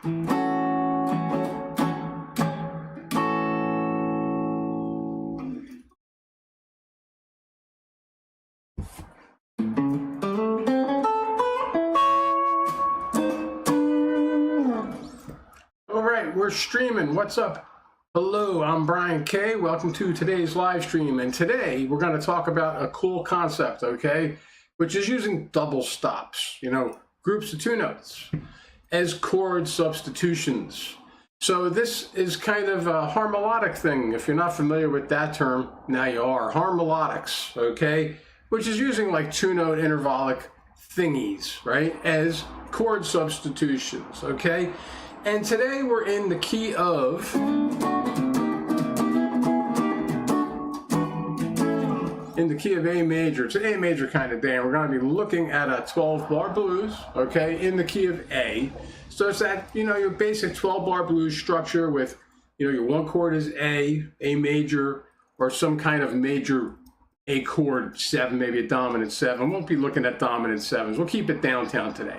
All right, we're streaming. What's up? Hello, I'm Brian K. Welcome to today's live stream. And today we're going to talk about a cool concept, okay, which is using double stops, groups of two notes as chord substitutions. So this is kind of a harmelodic thing. If you're not familiar with that term, now you are. Harmelodics, okay, which is using like two-note intervallic thingies, right, as chord substitutions, okay? And today we're in the key of A major. It's an A major kind of day, and we're going to be looking at a 12-bar blues, okay, in the key of A. So it's that, your basic 12-bar blues structure with, your one chord is A major, or some kind of major A chord 7, maybe a dominant 7. We won't be looking at dominant 7s. We'll keep it downtown today.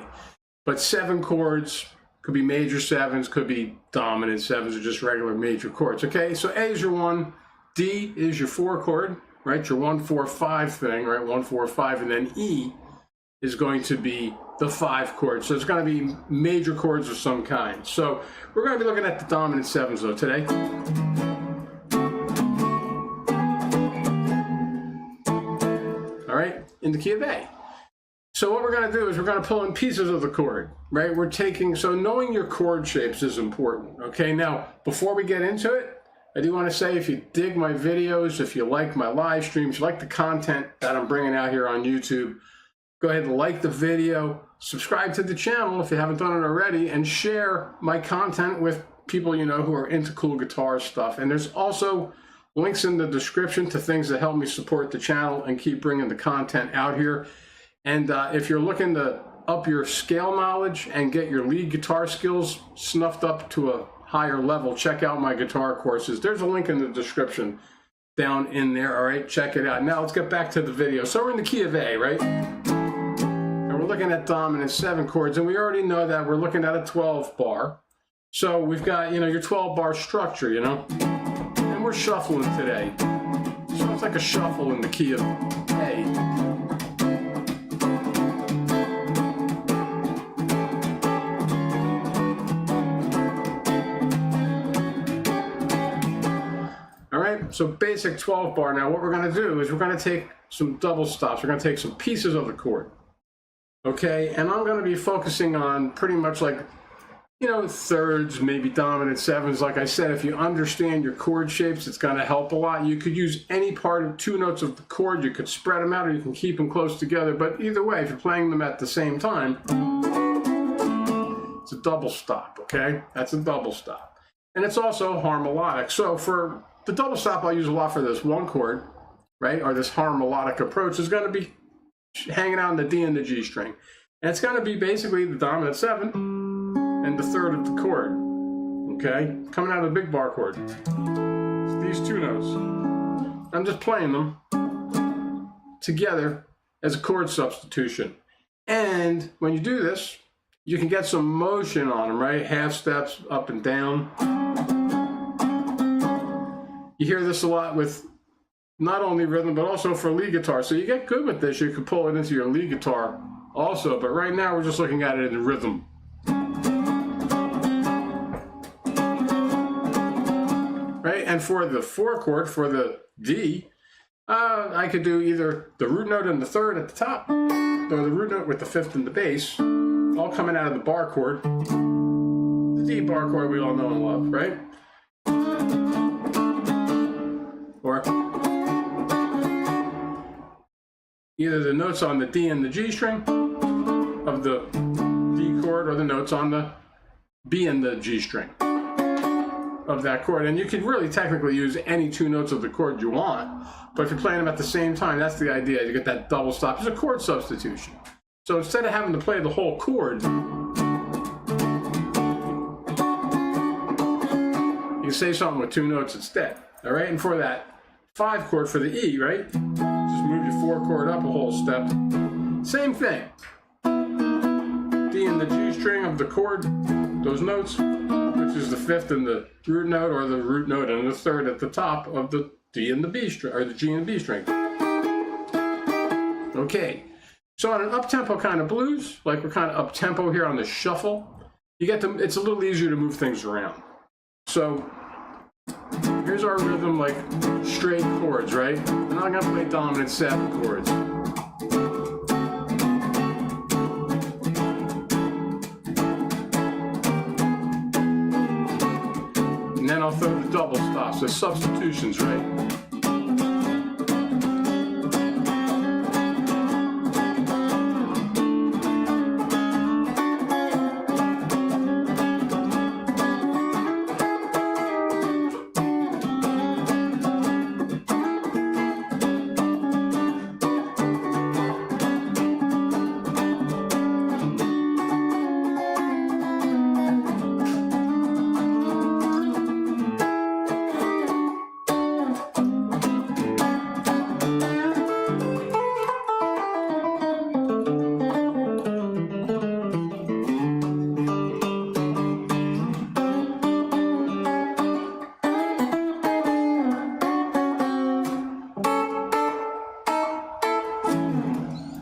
But 7 chords, could be major 7s, could be dominant 7s, or just regular major chords, okay? So A is your 1, D is your 4 chord, right? Your 1, 4, 5 thing, right? 1, 4, 5, and then E is going to be the 5 chord. So it's going to be major chords of some kind. So we're going to be looking at the dominant 7s though today. All right, in the key of A. So what we're going to do is we're going to pull in pieces of the chord, right? So knowing your chord shapes is important, okay? Now, before we get into it, I do want to say if you dig my videos, if you like my live streams, if you like the content that I'm bringing out here on YouTube, go ahead and like the video, subscribe to the channel if you haven't done it already, and share my content with people who are into cool guitar stuff. And there's also links in the description to things that help me support the channel and keep bringing the content out here. And if you're looking to up your scale knowledge and get your lead guitar skills snuffed up to a higher level, check out my guitar courses. There's a link in the description down in there, all right? Check it out. Now let's get back to the video. So we're in the key of A, right? And we're looking at dominant 7 chords, and we already know that we're looking at a 12-bar. So we've got, your 12-bar structure, and we're shuffling today. So it's like a shuffle in the key of A. So basic 12 bar. Now what we're going to do is we're going to take some double stops. We're going to take some pieces of the chord. Okay, and I'm going to be focusing on pretty much like, thirds, maybe dominant 7s. Like I said, if you understand your chord shapes, it's going to help a lot. You could use any part of 2 notes of the chord. You could spread them out, or you can keep them close together. But either way, if you're playing them at the same time, it's a double stop, okay? That's a double stop. And it's also harmelodic. So for the double stop I'll use a lot for this 1 chord, right, or this harmelodic approach is going to be hanging out in the D and the G string. And it's going to be basically the dominant 7 and the 3rd of the chord, okay, coming out of the big bar chord. It's these 2 notes. I'm just playing them together as a chord substitution. And when you do this, you can get some motion on them, right? Half steps up and down. You hear this a lot with not only rhythm, but also for lead guitar. So you get good with this, you can pull it into your lead guitar also. But right now we're just looking at it in rhythm. Right, and for the 4 chord, for the D, I could do either the root note and the 3rd at the top, or the root note with the 5th and the bass, all coming out of the bar chord. The D bar chord we all know and love, right? Or either the notes on the D and the G string of the D chord, or the notes on the B and the G string of that chord. And you can really technically use any 2 notes of the chord you want, but if you're playing them at the same time, that's the idea. You get that double stop. It's a chord substitution. So instead of having to play the whole chord, you can say something with 2 notes instead. All right, and for that 5 chord for the E, right? Just move your 4 chord up a whole step. Same thing. D and the G string of the chord those notes, which is the fifth and the root note, or the root note and the third at the top of the D and the B string, or the G and the B string. Okay, so on an up-tempo kind of blues, like we're kind of up-tempo here on the shuffle, you get them, it's a little easier to move things around. So here's our rhythm, like straight chords, right? I'm not gonna play dominant 7 chords. And then I'll throw the double stops, the substitutions, right?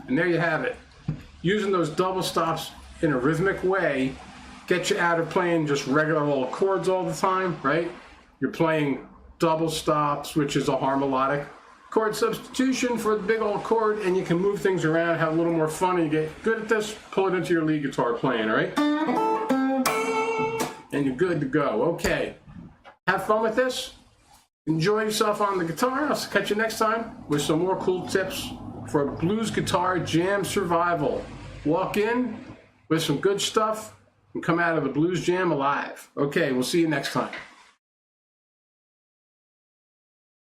And there you have it. Using those double stops in a rhythmic way gets you out of playing just regular old chords all the time, right? You're playing double stops, which is a harmelodic chord substitution for the big old chord, and you can move things around, have a little more fun, and you get good at this, pull it into your lead guitar playing, all right? And you're good to go. Okay, have fun with this. Enjoy yourself on the guitar. I'll catch you next time with some more cool tips for blues guitar jam survival. Walk in with some good stuff and come out of the blues jam alive. Okay, we'll see you next time.